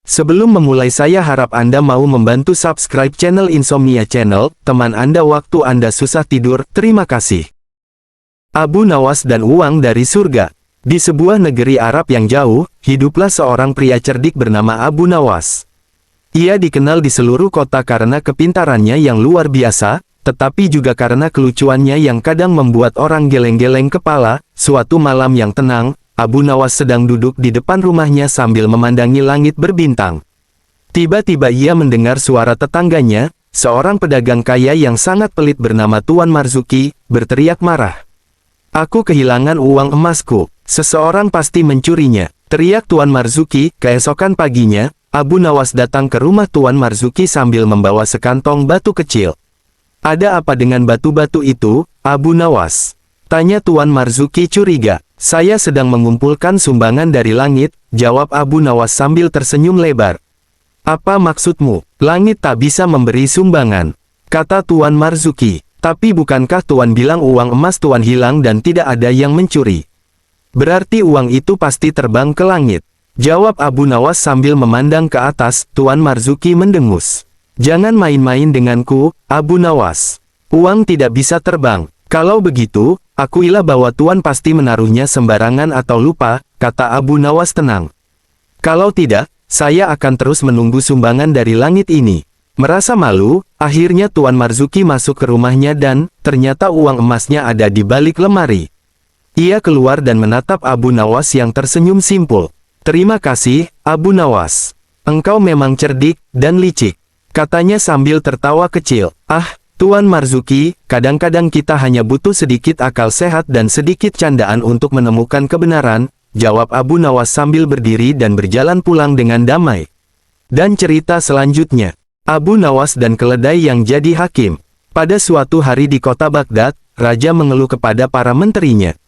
Sebelum memulai saya harap Anda mau membantu subscribe channel Insomnia Channel, teman Anda waktu Anda susah tidur, terima kasih. Abu Nawas dan uang dari surga. Di sebuah negeri Arab yang jauh, hiduplah seorang pria cerdik bernama Abu Nawas. Ia dikenal di seluruh kota karena kepintarannya yang luar biasa, tetapi juga karena kelucuannya yang kadang membuat orang geleng-geleng kepala. Suatu malam yang tenang, Abu Nawas sedang duduk di depan rumahnya sambil memandangi langit berbintang. Tiba-tiba ia mendengar suara tetangganya, seorang pedagang kaya yang sangat pelit bernama Tuan Marzuki, berteriak marah. "Aku kehilangan uang emasku. Seseorang pasti mencurinya," teriak Tuan Marzuki. Keesokan paginya, Abu Nawas datang ke rumah Tuan Marzuki sambil membawa sekantong batu kecil. "Ada apa dengan batu-batu itu, Abu Nawas?" tanya Tuan Marzuki curiga. "Saya sedang mengumpulkan sumbangan dari langit," jawab Abu Nawas sambil tersenyum lebar. "Apa maksudmu? Langit tak bisa memberi sumbangan," kata Tuan Marzuki. "Tapi bukankah Tuan bilang uang emas Tuan hilang dan tidak ada yang mencuri? Berarti uang itu pasti terbang ke langit," jawab Abu Nawas sambil memandang ke atas. Tuan Marzuki mendengus. "Jangan main-main denganku, Abu Nawas. Uang tidak bisa terbang. Kalau begitu, akuilah bahwa Tuan pasti menaruhnya sembarangan atau lupa," kata Abu Nawas tenang. "Kalau tidak, saya akan terus menunggu sumbangan dari langit ini." Merasa malu, akhirnya Tuan Marzuki masuk ke rumahnya dan, ternyata uang emasnya ada di balik lemari. Ia keluar dan menatap Abu Nawas yang tersenyum simpul. "Terima kasih, Abu Nawas. Engkau memang cerdik dan licik," katanya sambil tertawa kecil. "Ah, Tuan Marzuki, kadang-kadang kita hanya butuh sedikit akal sehat dan sedikit candaan untuk menemukan kebenaran," jawab Abu Nawas sambil berdiri dan berjalan pulang dengan damai. Dan cerita selanjutnya, Abu Nawas dan keledai yang jadi hakim. Pada suatu hari di kota Baghdad, raja mengeluh kepada para menterinya.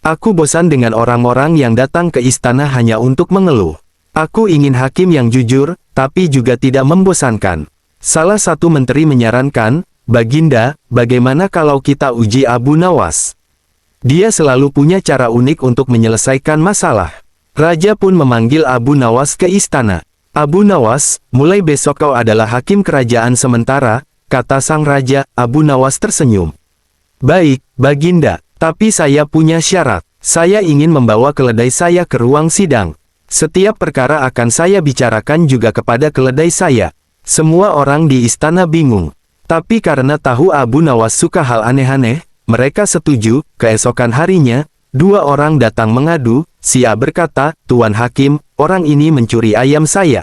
"Aku bosan dengan orang-orang yang datang ke istana hanya untuk mengeluh. Aku ingin hakim yang jujur, tapi juga tidak membosankan." Salah satu menteri menyarankan, "Baginda, bagaimana kalau kita uji Abu Nawas? Dia selalu punya cara unik untuk menyelesaikan masalah." Raja pun memanggil Abu Nawas ke istana. "Abu Nawas, mulai besok kau adalah hakim kerajaan sementara," kata sang raja. Abu Nawas tersenyum. "Baik, Baginda, tapi saya punya syarat. Saya ingin membawa keledai saya ke ruang sidang. Setiap perkara akan saya bicarakan juga kepada keledai saya." Semua orang di istana bingung. Tapi karena tahu Abu Nawas suka hal aneh-aneh, mereka setuju. Keesokan harinya, dua orang datang mengadu. Si A berkata, "Tuan Hakim, orang ini mencuri ayam saya."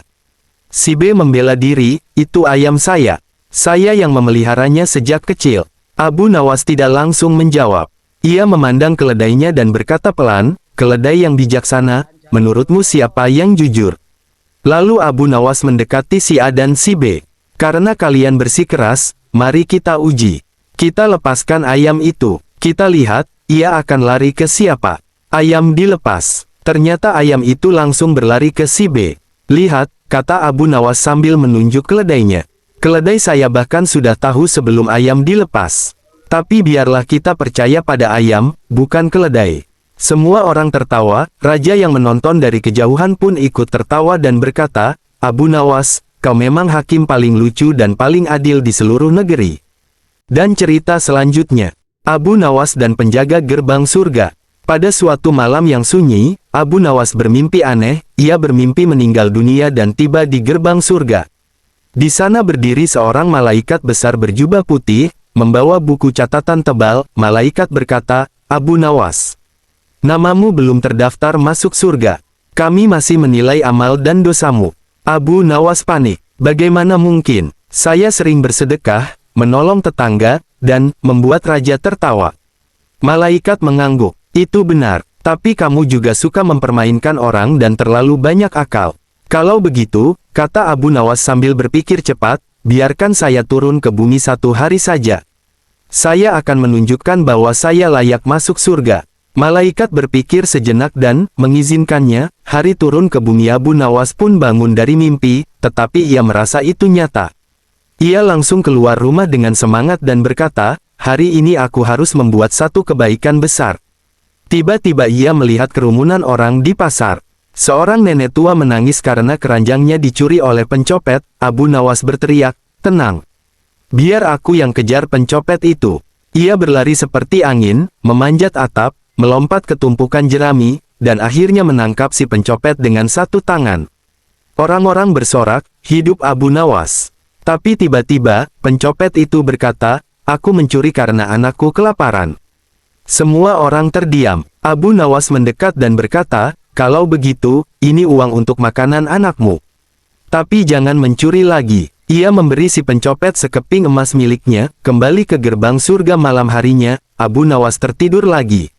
Si B membela diri, "Itu ayam saya. Saya yang memeliharanya sejak kecil." Abu Nawas tidak langsung menjawab. Ia memandang keledainya dan berkata pelan, "Keledai yang bijaksana, menurutmu siapa yang jujur?" Lalu Abu Nawas mendekati si A dan si B. "Karena kalian bersikeras, mari kita uji. Kita lepaskan ayam itu. Kita lihat, ia akan lari ke siapa." Ayam dilepas. Ternyata ayam itu langsung berlari ke si B. "Lihat," kata Abu Nawas sambil menunjuk keledainya. "Keledai saya bahkan sudah tahu sebelum ayam dilepas. Tapi biarlah kita percaya pada ayam, bukan keledai." Semua orang tertawa. Raja yang menonton dari kejauhan pun ikut tertawa dan berkata, "Abu Nawas, kau memang hakim paling lucu dan paling adil di seluruh negeri." Dan cerita selanjutnya, Abu Nawas dan penjaga gerbang surga. Pada suatu malam yang sunyi, Abu Nawas bermimpi aneh. Ia bermimpi meninggal dunia dan tiba di gerbang surga. Di sana berdiri seorang malaikat besar berjubah putih, membawa buku catatan tebal. Malaikat berkata, "Abu Nawas, namamu belum terdaftar masuk surga. Kami masih menilai amal dan dosamu." Abu Nawas panik. "Bagaimana mungkin? Saya sering bersedekah, menolong tetangga, dan membuat raja tertawa." Malaikat mengangguk. "Itu benar, tapi kamu juga suka mempermainkan orang dan terlalu banyak akal. Kalau begitu," kata Abu Nawas sambil berpikir cepat, "biarkan saya turun ke bumi satu hari saja. Saya akan menunjukkan bahwa saya layak masuk surga." Malaikat berpikir sejenak dan mengizinkannya. Hari turun ke bumi. Abu Nawas pun bangun dari mimpi, tetapi ia merasa itu nyata. Ia langsung keluar rumah dengan semangat dan berkata, "Hari ini aku harus membuat satu kebaikan besar." Tiba-tiba ia melihat kerumunan orang di pasar. Seorang nenek tua menangis karena keranjangnya dicuri oleh pencopet. Abu Nawas berteriak, "Tenang. Biar aku yang kejar pencopet itu." Ia berlari seperti angin, memanjat atap, melompat ke tumpukan jerami, dan akhirnya menangkap si pencopet dengan satu tangan. Orang-orang bersorak, "Hidup Abu Nawas." Tapi tiba-tiba, pencopet itu berkata, "Aku mencuri karena anakku kelaparan." Semua orang terdiam. Abu Nawas mendekat dan berkata, "Kalau begitu, ini uang untuk makanan anakmu. Tapi jangan mencuri lagi." Ia memberi si pencopet sekeping emas miliknya. Kembali ke gerbang surga malam harinya, Abu Nawas tertidur lagi.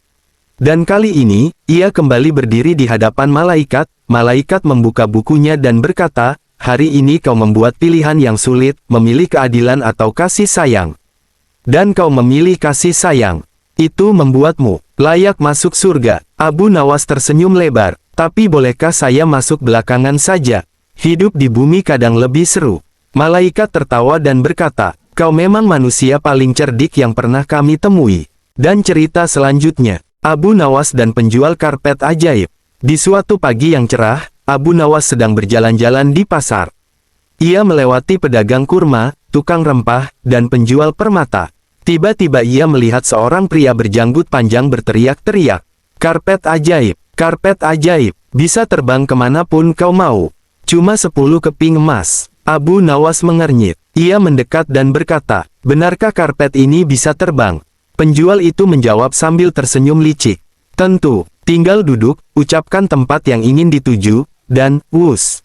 Dan kali ini, ia kembali berdiri di hadapan malaikat. Malaikat membuka bukunya dan berkata, "Hari ini kau membuat pilihan yang sulit, memilih keadilan atau kasih sayang. Dan kau memilih kasih sayang. Itu membuatmu layak masuk surga." Abu Nawas tersenyum lebar. "Tapi bolehkah saya masuk belakangan saja? Hidup di bumi kadang lebih seru." Malaikat tertawa dan berkata, "Kau memang manusia paling cerdik yang pernah kami temui." Dan cerita selanjutnya, Abu Nawas dan penjual karpet ajaib. Di suatu pagi yang cerah, Abu Nawas sedang berjalan-jalan di pasar. Ia melewati pedagang kurma, tukang rempah, dan penjual permata. Tiba-tiba ia melihat seorang pria berjanggut panjang berteriak-teriak, "Karpet ajaib! Karpet ajaib! Bisa terbang kemanapun kau mau. Cuma 10 keping emas." Abu Nawas mengernyit. Ia mendekat dan berkata, "Benarkah karpet ini bisa terbang?" Penjual itu menjawab sambil tersenyum licik, "Tentu, tinggal duduk, ucapkan tempat yang ingin dituju, dan, wus."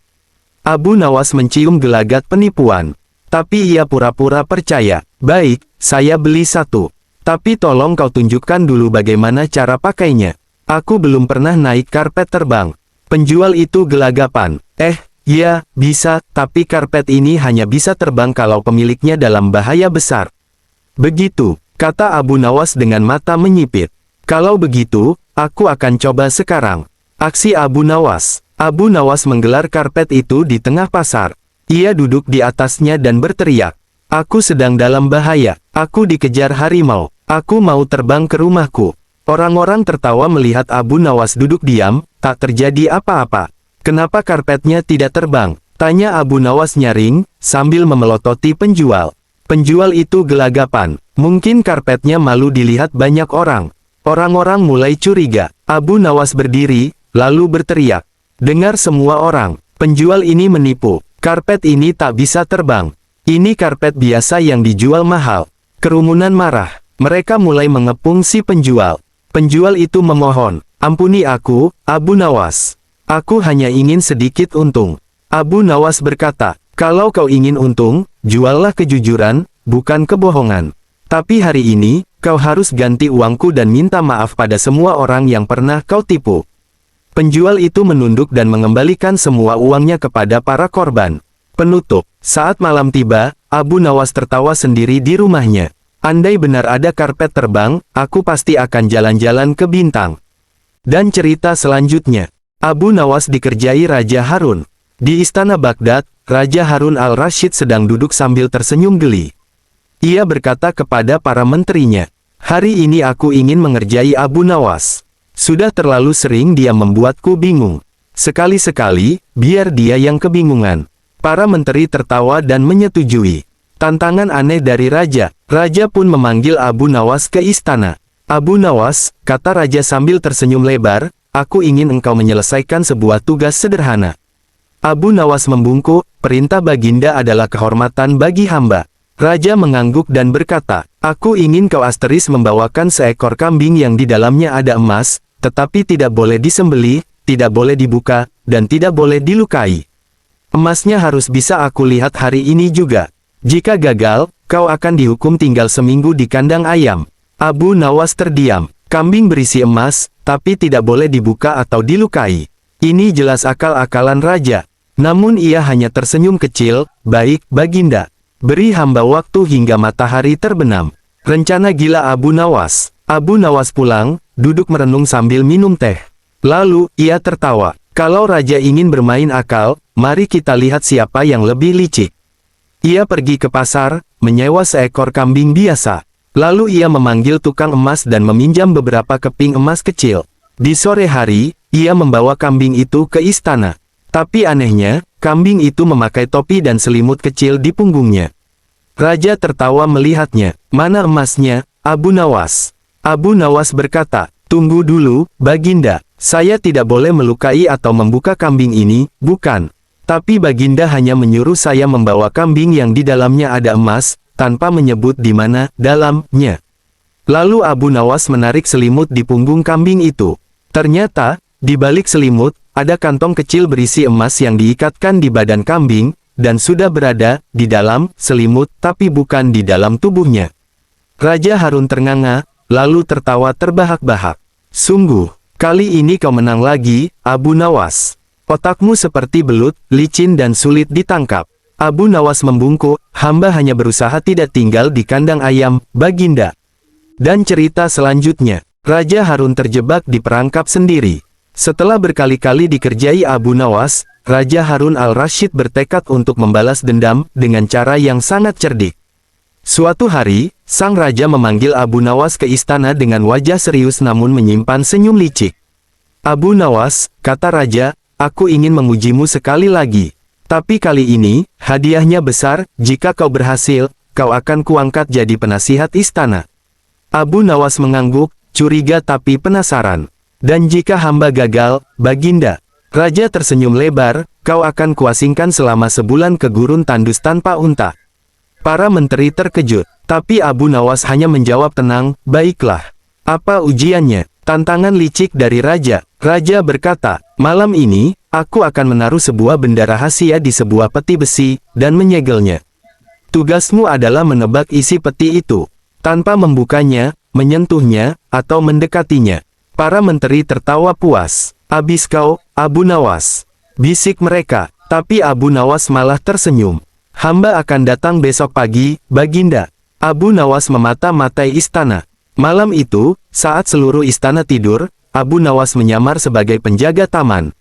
Abu Nawas mencium gelagat penipuan. Tapi ia pura-pura percaya. "Baik, saya beli satu. Tapi tolong kau tunjukkan dulu bagaimana cara pakainya. Aku belum pernah naik karpet terbang." Penjual itu gelagapan. Ya, bisa, tapi karpet ini hanya bisa terbang kalau pemiliknya dalam bahaya besar." "Begitu," kata Abu Nawas dengan mata menyipit. "Kalau begitu, aku akan coba sekarang." Aksi Abu Nawas. Abu Nawas menggelar karpet itu di tengah pasar. Ia duduk di atasnya dan berteriak, "Aku sedang dalam bahaya. Aku dikejar harimau. Aku mau terbang ke rumahku." Orang-orang tertawa melihat Abu Nawas duduk diam, tak terjadi apa-apa. "Kenapa karpetnya tidak terbang?" tanya Abu Nawas nyaring, sambil memelototi penjual. Penjual itu gelagapan. Mungkin karpetnya malu dilihat banyak orang. Orang-orang mulai curiga. Abu Nawas berdiri, lalu berteriak, "Dengar semua orang, penjual ini menipu. Karpet ini tak bisa terbang. Ini karpet biasa yang dijual mahal." Kerumunan marah. Mereka mulai mengepung si penjual. Penjual itu memohon, "Ampuni aku, Abu Nawas. Aku hanya ingin sedikit untung." Abu Nawas berkata, "Kalau kau ingin untung, juallah kejujuran, bukan kebohongan. Tapi hari ini, kau harus ganti uangku dan minta maaf pada semua orang yang pernah kau tipu." Penjual itu menunduk dan mengembalikan semua uangnya kepada para korban. Penutup. Saat malam tiba, Abu Nawas tertawa sendiri di rumahnya. "Andai benar ada karpet terbang, aku pasti akan jalan-jalan ke bintang." Dan cerita selanjutnya, Abu Nawas dikerjai Raja Harun. Di istana Baghdad, Raja Harun al-Rashid sedang duduk sambil tersenyum geli. Ia berkata kepada para menterinya, "Hari ini aku ingin mengerjai Abu Nawas. Sudah terlalu sering dia membuatku bingung. Sekali-sekali, biar dia yang kebingungan." Para menteri tertawa dan menyetujui. Tantangan aneh dari Raja. Raja pun memanggil Abu Nawas ke istana. "Abu Nawas," kata Raja sambil tersenyum lebar, "aku ingin engkau menyelesaikan sebuah tugas sederhana." Abu Nawas membungkuk, "Perintah Baginda adalah kehormatan bagi hamba." Raja mengangguk dan berkata, "Aku ingin kau asteris membawakan seekor kambing yang di dalamnya ada emas, tetapi tidak boleh disembelih, tidak boleh dibuka, dan tidak boleh dilukai. Emasnya harus bisa aku lihat hari ini juga. Jika gagal, kau akan dihukum tinggal seminggu di kandang ayam." Abu Nawas terdiam. Kambing berisi emas, tapi tidak boleh dibuka atau dilukai. Ini jelas akal-akalan Raja. Namun ia hanya tersenyum kecil, "Baik, Baginda. Beri hamba waktu hingga matahari terbenam." Rencana gila Abu Nawas. Abu Nawas pulang, duduk merenung sambil minum teh. Lalu, ia tertawa. "Kalau Raja ingin bermain akal, mari kita lihat siapa yang lebih licik." Ia pergi ke pasar, menyewa seekor kambing biasa. Lalu ia memanggil tukang emas dan meminjam beberapa keping emas kecil. Di sore hari, ia membawa kambing itu ke istana. Tapi anehnya, kambing itu memakai topi dan selimut kecil di punggungnya. Raja tertawa melihatnya. Mana emasnya, Abu Nawas? Abu Nawas berkata, tunggu dulu, Baginda. Saya tidak boleh melukai atau membuka kambing ini, bukan. Tapi Baginda hanya menyuruh saya membawa kambing yang di dalamnya ada emas, tanpa menyebut di mana dalamnya. Lalu Abu Nawas menarik selimut di punggung kambing itu. Ternyata, di balik selimut, ada kantong kecil berisi emas yang diikatkan di badan kambing, dan sudah berada di dalam selimut tapi bukan di dalam tubuhnya. Raja Harun ternganga, lalu tertawa terbahak-bahak. Sungguh, kali ini kau menang lagi, Abu Nawas. Otakmu seperti belut, licin dan sulit ditangkap. Abu Nawas membungkuk, hamba hanya berusaha tidak tinggal di kandang ayam, Baginda. Dan cerita selanjutnya, Raja Harun terjebak di perangkap sendiri. Setelah berkali-kali dikerjai Abu Nawas, Raja Harun al-Rasyid bertekad untuk membalas dendam dengan cara yang sangat cerdik. Suatu hari, sang raja memanggil Abu Nawas ke istana dengan wajah serius namun menyimpan senyum licik. Abu Nawas, kata raja, aku ingin mengujimu sekali lagi. Tapi kali ini, hadiahnya besar, jika kau berhasil, kau akan kuangkat jadi penasihat istana. Abu Nawas mengangguk, curiga tapi penasaran. Dan jika hamba gagal, Baginda, raja tersenyum lebar, kau akan kuasingkan selama sebulan ke gurun tandus tanpa unta. Para menteri terkejut, tapi Abu Nawas hanya menjawab tenang, baiklah. Apa ujiannya? Tantangan licik dari raja. Raja berkata, malam ini, aku akan menaruh sebuah benda rahasia di sebuah peti besi, dan menyegelnya. Tugasmu adalah menebak isi peti itu, tanpa membukanya, menyentuhnya, atau mendekatinya. Para menteri tertawa puas. Abis kau, Abu Nawas, bisik mereka, tapi Abu Nawas malah tersenyum. Hamba akan datang besok pagi, Baginda. Abu Nawas memata-matai istana. Malam itu, saat seluruh istana tidur, Abu Nawas menyamar sebagai penjaga taman.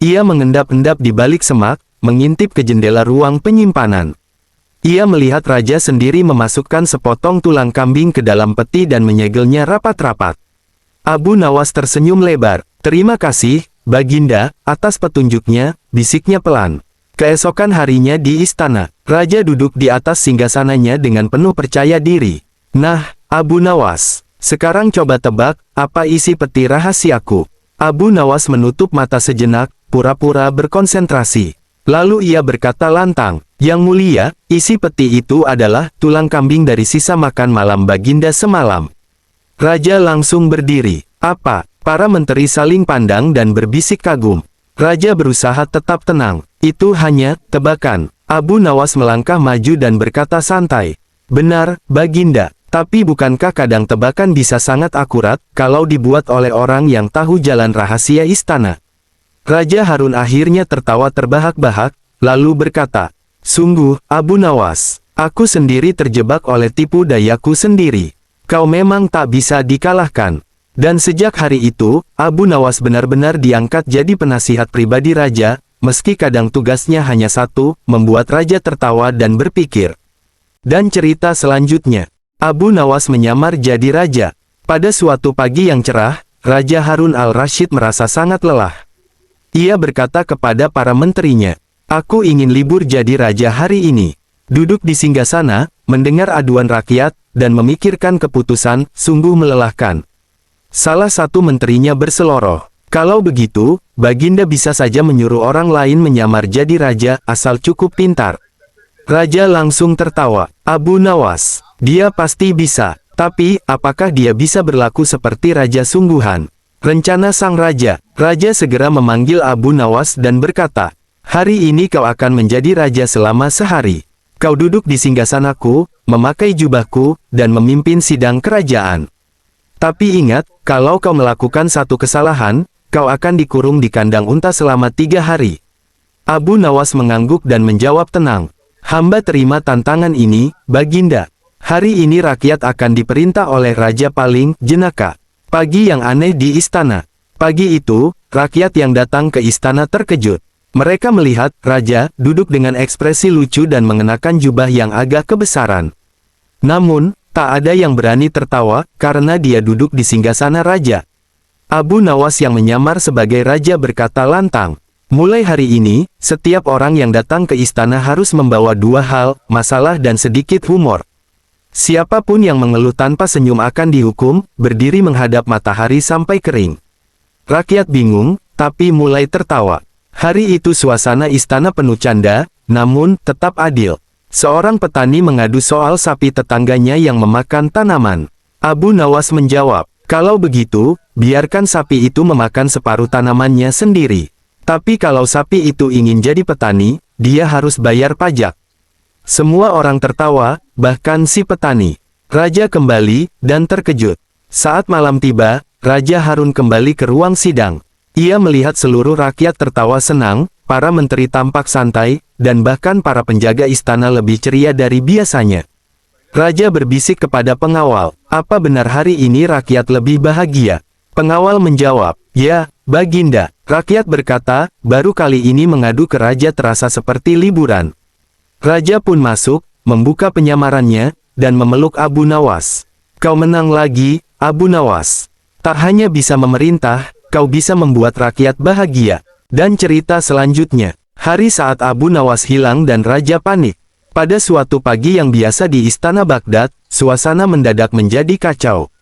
Ia mengendap-endap di balik semak, mengintip ke jendela ruang penyimpanan. Ia melihat raja sendiri memasukkan sepotong tulang kambing ke dalam peti dan menyegelnya rapat-rapat. Abu Nawas tersenyum lebar. Terima kasih, Baginda, atas petunjuknya, bisiknya pelan. Keesokan harinya di istana, raja duduk di atas singgasananya dengan penuh percaya diri. Nah, Abu Nawas, sekarang coba tebak, apa isi peti rahasiaku? Abu Nawas menutup mata sejenak, pura-pura berkonsentrasi. Lalu ia berkata lantang, Yang mulia, isi peti itu adalah tulang kambing dari sisa makan malam Baginda semalam. Raja langsung berdiri. Apa? Para menteri saling pandang dan berbisik kagum. Raja berusaha tetap tenang. Itu hanya tebakan. Abu Nawas melangkah maju dan berkata santai. Benar, Baginda. Tapi bukankah kadang tebakan bisa sangat akurat, kalau dibuat oleh orang yang tahu jalan rahasia istana? Raja Harun akhirnya tertawa terbahak-bahak, lalu berkata, sungguh, Abu Nawas, aku sendiri terjebak oleh tipu dayaku sendiri. Kau memang tak bisa dikalahkan. Dan sejak hari itu, Abu Nawas benar-benar diangkat jadi penasihat pribadi raja, meski kadang tugasnya hanya satu, membuat raja tertawa dan berpikir. Dan cerita selanjutnya, Abu Nawas menyamar jadi raja. Pada suatu pagi yang cerah, Raja Harun al-Rasyid merasa sangat lelah. Ia berkata kepada para menterinya, aku ingin libur jadi raja hari ini. Duduk di singgasana, mendengar aduan rakyat, dan memikirkan keputusan, sungguh melelahkan. Salah satu menterinya berseloroh. Kalau begitu, Baginda bisa saja menyuruh orang lain menyamar jadi raja, asal cukup pintar. Raja langsung tertawa. Abu Nawas, dia pasti bisa. Tapi, apakah dia bisa berlaku seperti raja sungguhan? Rencana sang raja. Raja segera memanggil Abu Nawas dan berkata, hari ini kau akan menjadi raja selama sehari. Kau duduk di singgasanaku, memakai jubahku, dan memimpin sidang kerajaan. Tapi ingat, kalau kau melakukan satu kesalahan, kau akan dikurung di kandang unta selama 3 hari. Abu Nawas mengangguk dan menjawab tenang. Hamba terima tantangan ini, Baginda. Hari ini rakyat akan diperintah oleh raja paling jenaka. Pagi yang aneh di istana. Pagi itu, rakyat yang datang ke istana terkejut. Mereka melihat raja duduk dengan ekspresi lucu dan mengenakan jubah yang agak kebesaran. Namun, tak ada yang berani tertawa karena dia duduk di singgasana raja. Abu Nawas yang menyamar sebagai raja berkata lantang. Mulai hari ini, setiap orang yang datang ke istana harus membawa dua hal, masalah dan sedikit humor. Siapapun yang mengeluh tanpa senyum akan dihukum, berdiri menghadap matahari sampai kering. Rakyat bingung, tapi mulai tertawa. Hari itu suasana istana penuh canda, namun tetap adil. Seorang petani mengadu soal sapi tetangganya yang memakan tanaman. Abu Nawas menjawab, kalau begitu, biarkan sapi itu memakan separuh tanamannya sendiri. Tapi kalau sapi itu ingin jadi petani, dia harus bayar pajak. Semua orang tertawa, bahkan si petani. Raja kembali, dan terkejut. Saat malam tiba, Raja Harun kembali ke ruang sidang. Ia melihat seluruh rakyat tertawa senang, para menteri tampak santai, dan bahkan para penjaga istana lebih ceria dari biasanya. Raja berbisik kepada pengawal, apa benar hari ini rakyat lebih bahagia? Pengawal menjawab, ya, Baginda. Rakyat berkata, baru kali ini mengadu ke Raja terasa seperti liburan. Raja pun masuk, membuka penyamarannya, dan memeluk Abu Nawas. Kau menang lagi, Abu Nawas. Tak hanya bisa memerintah, kau bisa membuat rakyat bahagia. Dan cerita selanjutnya, hari saat Abu Nawas hilang dan Raja panik. Pada suatu pagi yang biasa di istana Baghdad, suasana mendadak menjadi kacau.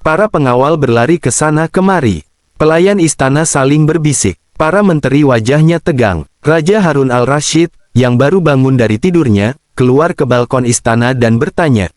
Para pengawal berlari ke sana kemari. Pelayan istana saling berbisik. Para menteri wajahnya tegang. Raja Harun al-Rashid, yang baru bangun dari tidurnya, keluar ke balkon istana dan bertanya.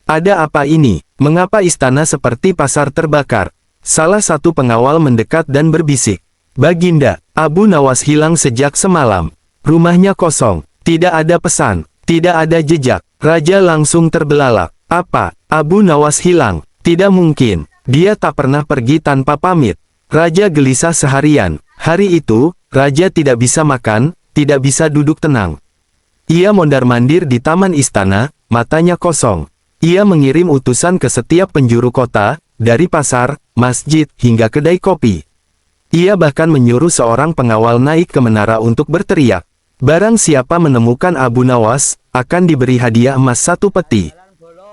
Ada apa ini? Mengapa istana seperti pasar terbakar? Salah satu pengawal mendekat dan berbisik. Baginda, Abu Nawas hilang sejak semalam. Rumahnya kosong. Tidak ada pesan. Tidak ada jejak. Raja langsung terbelalak. Apa? Abu Nawas hilang? Tidak mungkin. Dia tak pernah pergi tanpa pamit. Raja gelisah seharian. Hari itu, Raja tidak bisa makan, tidak bisa duduk tenang. Ia mondar-mandir di taman istana, matanya kosong. Ia mengirim utusan ke setiap penjuru kota, dari pasar, masjid, hingga kedai kopi. Ia bahkan menyuruh seorang pengawal naik ke menara untuk berteriak. Barang siapa menemukan Abu Nawas, akan diberi hadiah emas 1 peti.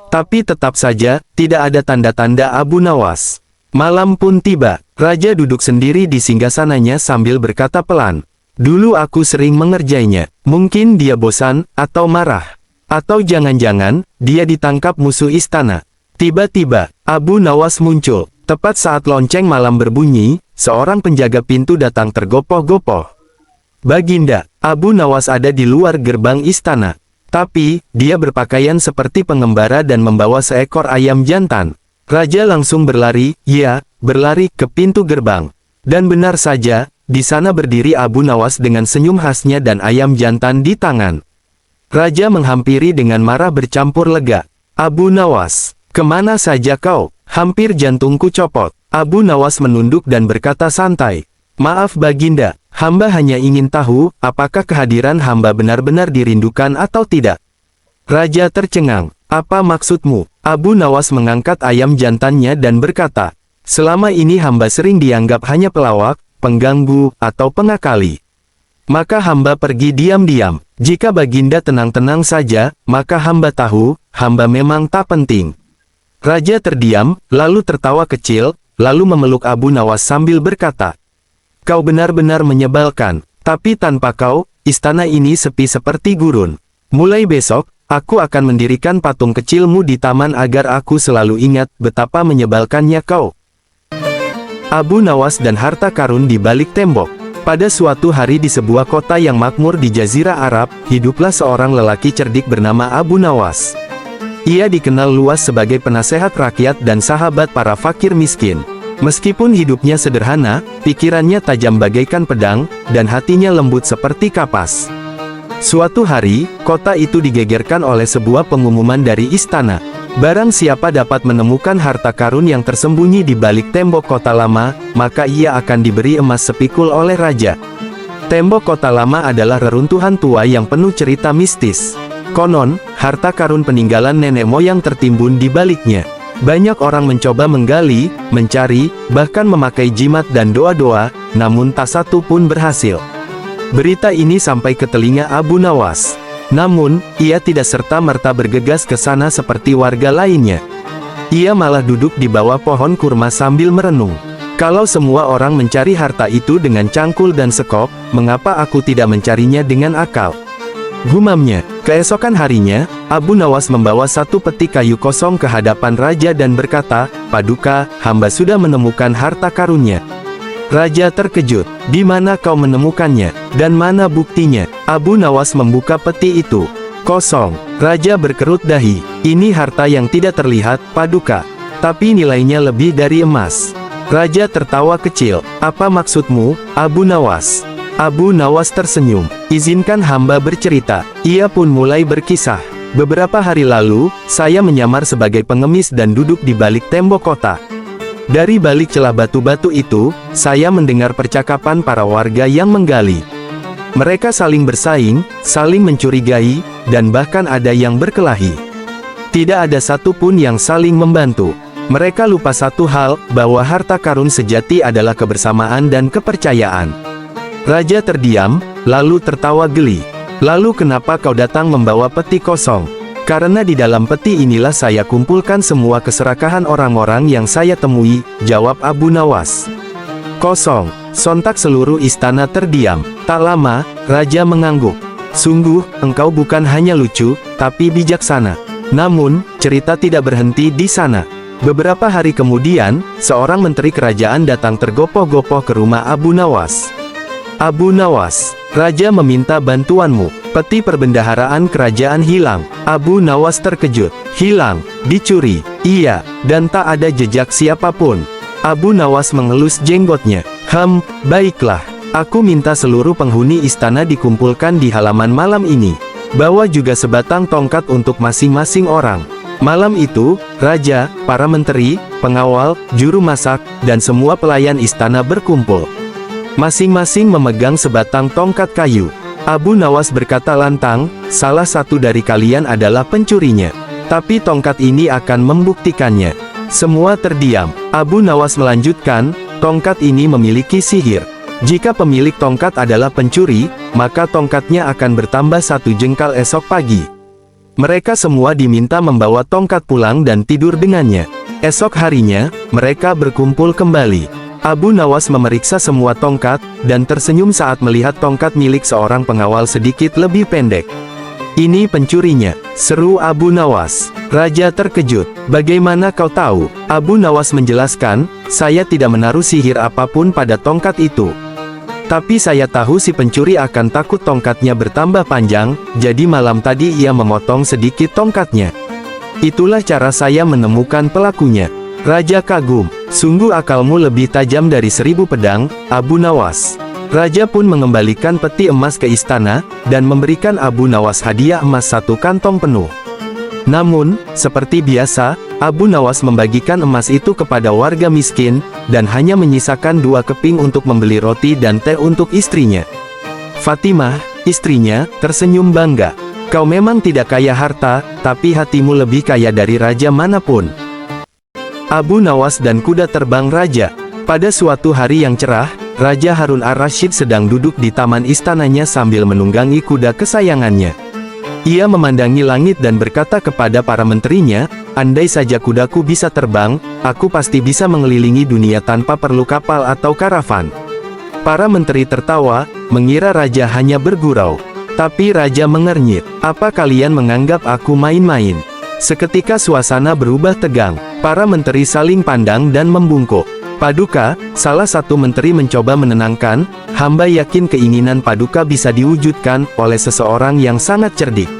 Tapi tetap saja, tidak ada tanda-tanda Abu Nawas. Malam pun tiba, Raja duduk sendiri di singgasananya sambil berkata pelan. Dulu aku sering mengerjainya, mungkin dia bosan, atau marah. Atau jangan-jangan, dia ditangkap musuh istana. Tiba-tiba, Abu Nawas muncul. Tepat saat lonceng malam berbunyi, seorang penjaga pintu datang tergopoh-gopoh. Baginda, Abu Nawas ada di luar gerbang istana. Tapi, dia berpakaian seperti pengembara dan membawa seekor ayam jantan. Raja langsung berlari, berlari ke pintu gerbang. Dan benar saja, di sana berdiri Abu Nawas dengan senyum khasnya dan ayam jantan di tangan. Raja menghampiri dengan marah bercampur lega. Abu Nawas, kemana saja kau? Hampir jantungku copot. Abu Nawas menunduk dan berkata santai. Maaf Baginda, hamba hanya ingin tahu, apakah kehadiran hamba benar-benar dirindukan atau tidak? Raja tercengang. Apa maksudmu? Abu Nawas mengangkat ayam jantannya dan berkata, selama ini hamba sering dianggap hanya pelawak, pengganggu, atau pengakali. Maka hamba pergi diam-diam. Jika Baginda tenang-tenang saja, maka hamba tahu, hamba memang tak penting. Raja terdiam, lalu tertawa kecil, lalu memeluk Abu Nawas sambil berkata, kau benar-benar menyebalkan, tapi tanpa kau, istana ini sepi seperti gurun. Mulai besok, aku akan mendirikan patung kecilmu di taman agar aku selalu ingat betapa menyebalkannya kau. Abu Nawas dan harta karun di balik tembok. Pada suatu hari di sebuah kota yang makmur di Jazirah Arab, hiduplah seorang lelaki cerdik bernama Abu Nawas. Ia dikenal luas sebagai penasehat rakyat dan sahabat para fakir miskin. Meskipun hidupnya sederhana, pikirannya tajam bagaikan pedang, dan hatinya lembut seperti kapas. Suatu hari, kota itu digegerkan oleh sebuah pengumuman dari istana. Barang siapa dapat menemukan harta karun yang tersembunyi di balik tembok kota lama, maka ia akan diberi emas sepikul oleh raja. Tembok kota lama adalah reruntuhan tua yang penuh cerita mistis. Konon, harta karun peninggalan nenek moyang tertimbun di baliknya. Banyak orang mencoba menggali, mencari, bahkan memakai jimat dan doa-doa, namun tak satu pun berhasil. Berita ini sampai ke telinga Abu Nawas. Namun, ia tidak serta-merta bergegas ke sana seperti warga lainnya. Ia malah duduk di bawah pohon kurma sambil merenung. Kalau semua orang mencari harta itu dengan cangkul dan sekop, mengapa aku tidak mencarinya dengan akal? Gumamnya. Keesokan harinya, Abu Nawas membawa satu peti kayu kosong ke hadapan raja dan berkata, "Paduka, hamba sudah menemukan harta karunnya." Raja terkejut. "Di mana kau menemukannya? Dan mana buktinya?" Abu Nawas membuka peti itu. Kosong. Raja berkerut dahi. "Ini harta yang tidak terlihat, Paduka. Tapi nilainya lebih dari emas." Raja tertawa kecil. "Apa maksudmu, Abu Nawas?" Abu Nawas tersenyum. "Izinkan hamba bercerita." Ia pun mulai berkisah. "Beberapa hari lalu, saya menyamar sebagai pengemis dan duduk di balik tembok kota. Dari balik celah batu-batu itu, saya mendengar percakapan para warga yang menggali. Mereka saling bersaing, saling mencurigai, dan bahkan ada yang berkelahi. Tidak ada satupun yang saling membantu. Mereka lupa satu hal, bahwa harta karun sejati adalah kebersamaan dan kepercayaan." Raja terdiam, lalu tertawa geli. "Lalu kenapa kau datang membawa peti kosong?" "Karena di dalam peti inilah saya kumpulkan semua keserakahan orang-orang yang saya temui," jawab Abu Nawas. "Kosong." Sontak seluruh istana terdiam. Tak lama, Raja mengangguk. "Sungguh, engkau bukan hanya lucu, tapi bijaksana." Namun, cerita tidak berhenti di sana. Beberapa hari kemudian, seorang menteri kerajaan datang tergopoh-gopoh ke rumah Abu Nawas. "Abu Nawas, Raja meminta bantuanmu. Peti perbendaharaan kerajaan hilang." Abu Nawas terkejut. "Hilang? Dicuri?" "Iya, dan tak ada jejak siapapun." Abu Nawas mengelus jenggotnya. Baiklah. Aku minta seluruh penghuni istana dikumpulkan di halaman malam ini. Bawa juga sebatang tongkat untuk masing-masing orang." Malam itu, Raja, para menteri, pengawal, juru masak, dan semua pelayan istana berkumpul. Masing-masing memegang sebatang tongkat kayu. Abu Nawas berkata lantang, "Salah satu dari kalian adalah pencurinya. Tapi tongkat ini akan membuktikannya." Semua terdiam. Abu Nawas melanjutkan, "Tongkat ini memiliki sihir. Jika pemilik tongkat adalah pencuri, maka tongkatnya akan bertambah 1 jengkal esok pagi." Mereka semua diminta membawa tongkat pulang dan tidur dengannya. Esok harinya, mereka berkumpul kembali. Abu Nawas memeriksa semua tongkat, dan tersenyum saat melihat tongkat milik seorang pengawal sedikit lebih pendek. "Ini pencurinya," seru Abu Nawas. Raja terkejut. "Bagaimana kau tahu?" Abu Nawas menjelaskan, "Saya tidak menaruh sihir apapun pada tongkat itu. Tapi saya tahu si pencuri akan takut tongkatnya bertambah panjang, jadi malam tadi ia memotong sedikit tongkatnya. Itulah cara saya menemukan pelakunya." Raja kagum. "Sungguh akalmu lebih tajam dari 1000 pedang, Abu Nawas." Raja pun mengembalikan peti emas ke istana, dan memberikan Abu Nawas hadiah emas 1 kantong penuh. Namun, seperti biasa, Abu Nawas membagikan emas itu kepada warga miskin, dan hanya menyisakan 2 keping untuk membeli roti dan teh untuk istrinya. Fatimah, istrinya, tersenyum bangga. "Kau memang tidak kaya harta, tapi hatimu lebih kaya dari raja manapun." Abu Nawas dan kuda terbang raja. Pada suatu hari yang cerah, Raja Harun ar-Rasyid sedang duduk di taman istananya sambil menunggangi kuda kesayangannya. Ia memandangi langit dan berkata kepada para menterinya, "Andai saja kudaku bisa terbang, aku pasti bisa mengelilingi dunia tanpa perlu kapal atau karavan." Para menteri tertawa, mengira raja hanya bergurau. Tapi raja mengernyit. "Apa kalian menganggap aku main-main?" Seketika suasana berubah tegang. Para menteri saling pandang dan membungkuk. "Paduka," salah satu menteri mencoba menenangkan, "hamba yakin keinginan Paduka bisa diwujudkan oleh seseorang yang sangat cerdik."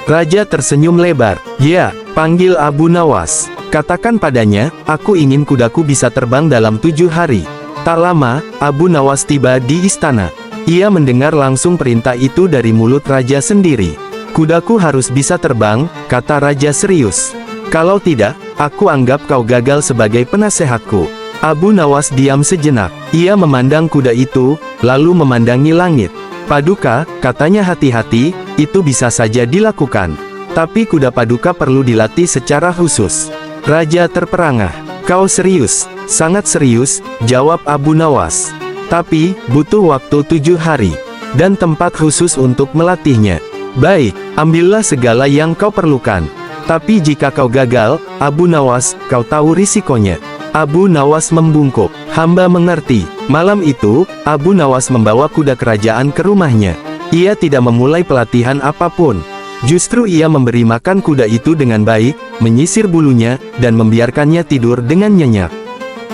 Raja tersenyum lebar. "Ya, panggil Abu Nawas. Katakan padanya, aku ingin kudaku bisa terbang dalam 7 hari. Tak lama, Abu Nawas tiba di istana. Ia mendengar langsung perintah itu dari mulut raja sendiri. "Kudaku harus bisa terbang," kata raja serius. "Kalau tidak, aku anggap kau gagal sebagai penasehatku." Abu Nawas diam sejenak. Ia memandang kuda itu, lalu memandangi langit. "Paduka," katanya hati-hati, "itu bisa saja dilakukan. Tapi kuda Paduka perlu dilatih secara khusus." Raja terperangah. "Kau serius?" "Sangat serius," jawab Abu Nawas. "Tapi, butuh waktu 7 hari. Dan tempat khusus untuk melatihnya." "Baik, ambillah segala yang kau perlukan. Tapi jika kau gagal, Abu Nawas, kau tahu risikonya." Abu Nawas membungkuk. Hamba mengerti. Malam itu, Abu Nawas membawa kuda kerajaan ke rumahnya. Ia tidak memulai pelatihan apapun. Justru ia memberi makan kuda itu dengan baik, menyisir bulunya, dan membiarkannya tidur dengan nyenyak.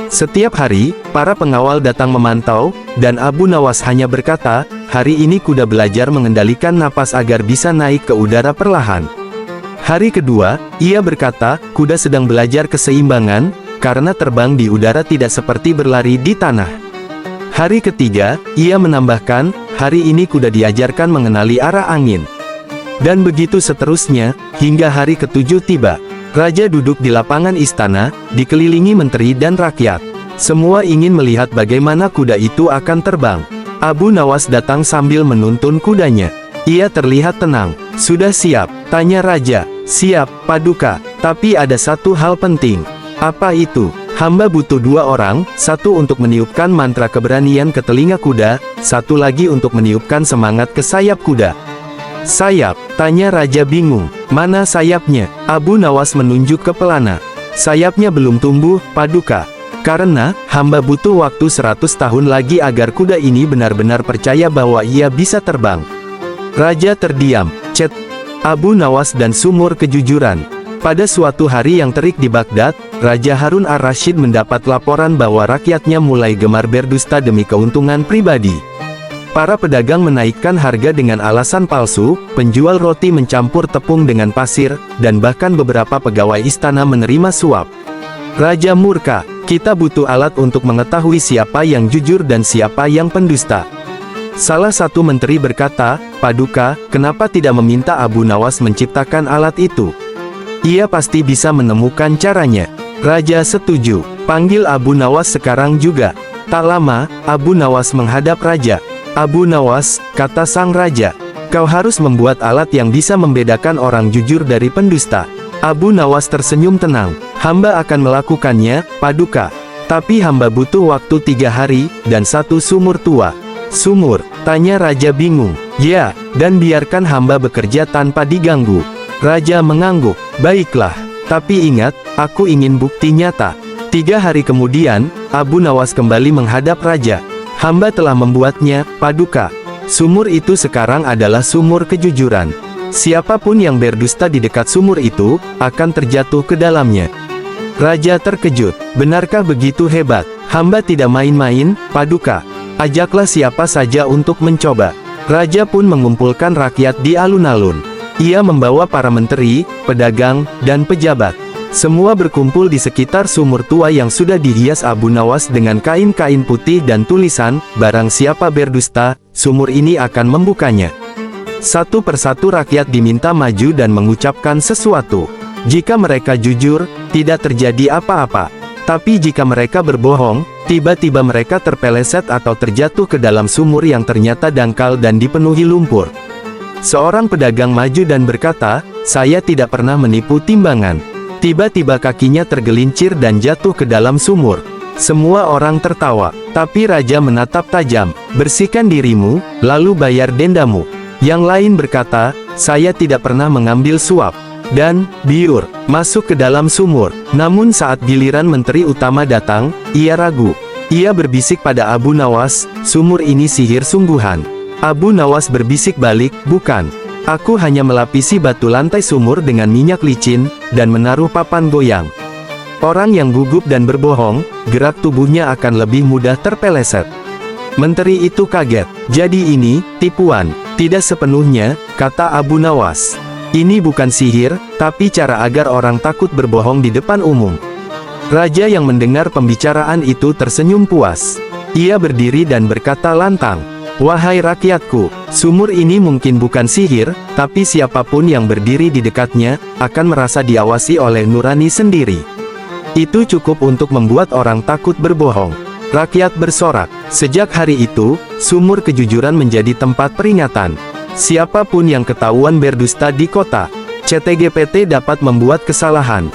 Setiap hari, para pengawal datang memantau, dan Abu Nawas hanya berkata, "Hari ini kuda belajar mengendalikan napas agar bisa naik ke udara perlahan." Hari kedua, ia berkata, "Kuda sedang belajar keseimbangan, karena terbang di udara tidak seperti berlari di tanah." Hari ketiga, ia menambahkan, "Hari ini kuda diajarkan mengenali arah angin." Dan begitu seterusnya, hingga hari ketujuh tiba. Raja duduk di lapangan istana, dikelilingi menteri dan rakyat. Semua ingin melihat bagaimana kuda itu akan terbang. Abu Nawas datang sambil menuntun kudanya. Ia terlihat tenang. "Sudah siap?" tanya raja. "Siap, Paduka. Tapi ada satu hal penting." "Apa itu?" "Hamba butuh 2 orang, satu untuk meniupkan mantra keberanian ke telinga kuda, satu lagi untuk meniupkan semangat ke sayap kuda." "Sayap?" tanya raja bingung. "Mana sayapnya?" Abu Nawas menunjuk ke pelana. "Sayapnya belum tumbuh, Paduka. Karena, hamba butuh waktu 100 tahun lagi agar kuda ini benar-benar percaya bahwa ia bisa terbang." Raja terdiam. Cet. Abu Nawas dan sumur kejujuran. Pada suatu hari yang terik di Baghdad, Raja Harun ar-Rasyid mendapat laporan bahwa rakyatnya mulai gemar berdusta demi keuntungan pribadi. Para pedagang menaikkan harga dengan alasan palsu, penjual roti mencampur tepung dengan pasir, dan bahkan beberapa pegawai istana menerima suap. Raja murka. "Kita butuh alat untuk mengetahui siapa yang jujur dan siapa yang pendusta." Salah satu menteri berkata, "Paduka, kenapa tidak meminta Abu Nawas menciptakan alat itu? Ia pasti bisa menemukan caranya." Raja setuju. "Panggil Abu Nawas sekarang juga." Tak lama, Abu Nawas menghadap raja. "Abu Nawas," kata sang raja, "kau harus membuat alat yang bisa membedakan orang jujur dari pendusta." Abu Nawas tersenyum tenang. "Hamba akan melakukannya, Paduka. Tapi hamba butuh waktu 3 hari, dan 1 sumur tua." "Sumur?" tanya raja bingung. "Ya, dan biarkan hamba bekerja tanpa diganggu." Raja mengangguk. "Baiklah. Tapi ingat, aku ingin bukti nyata." 3 hari kemudian, Abu Nawas kembali menghadap raja. "Hamba telah membuatnya, Paduka. Sumur itu sekarang adalah sumur kejujuran. Siapapun yang berdusta di dekat sumur itu, akan terjatuh ke dalamnya." Raja terkejut. "Benarkah begitu hebat?" "Hamba tidak main-main, Paduka. Ajaklah siapa saja untuk mencoba." Raja pun mengumpulkan rakyat di alun-alun. Ia membawa para menteri, pedagang, dan pejabat. Semua berkumpul di sekitar sumur tua yang sudah dihias Abu Nawas dengan kain-kain putih dan tulisan, "Barang siapa berdusta, sumur ini akan membukanya." Satu persatu rakyat diminta maju dan mengucapkan sesuatu. Jika mereka jujur, tidak terjadi apa-apa. Tapi jika mereka berbohong, tiba-tiba mereka terpeleset atau terjatuh ke dalam sumur yang ternyata dangkal dan dipenuhi lumpur. Seorang pedagang maju dan berkata, "Saya tidak pernah menipu timbangan." Tiba-tiba kakinya tergelincir dan jatuh ke dalam sumur. Semua orang tertawa, tapi raja menatap tajam. "Bersihkan dirimu, lalu bayar dendamu." Yang lain berkata, "Saya tidak pernah mengambil suap." Dan, biur, masuk ke dalam sumur. Namun saat giliran menteri utama datang, ia ragu. Ia berbisik pada Abu Nawas, "Sumur ini sihir sungguhan." Abu Nawas berbisik balik, "Bukan. Aku hanya melapisi batu lantai sumur dengan minyak licin, dan menaruh papan goyang." Orang yang gugup dan berbohong, gerak tubuhnya akan lebih mudah terpeleset. Menteri itu kaget. "Jadi ini, tipuan." "Tidak sepenuhnya," kata Abu Nawas. "Ini bukan sihir, tapi cara agar orang takut berbohong di depan umum." Raja yang mendengar pembicaraan itu tersenyum puas. Ia berdiri dan berkata lantang, "Wahai rakyatku, sumur ini mungkin bukan sihir, tapi siapapun yang berdiri di dekatnya, akan merasa diawasi oleh nurani sendiri. Itu cukup untuk membuat orang takut berbohong." Rakyat bersorak. Sejak hari itu, sumur kejujuran menjadi tempat peringatan. Siapapun yang ketahuan berdusta di kota CTGPT dapat membuat kesalahan.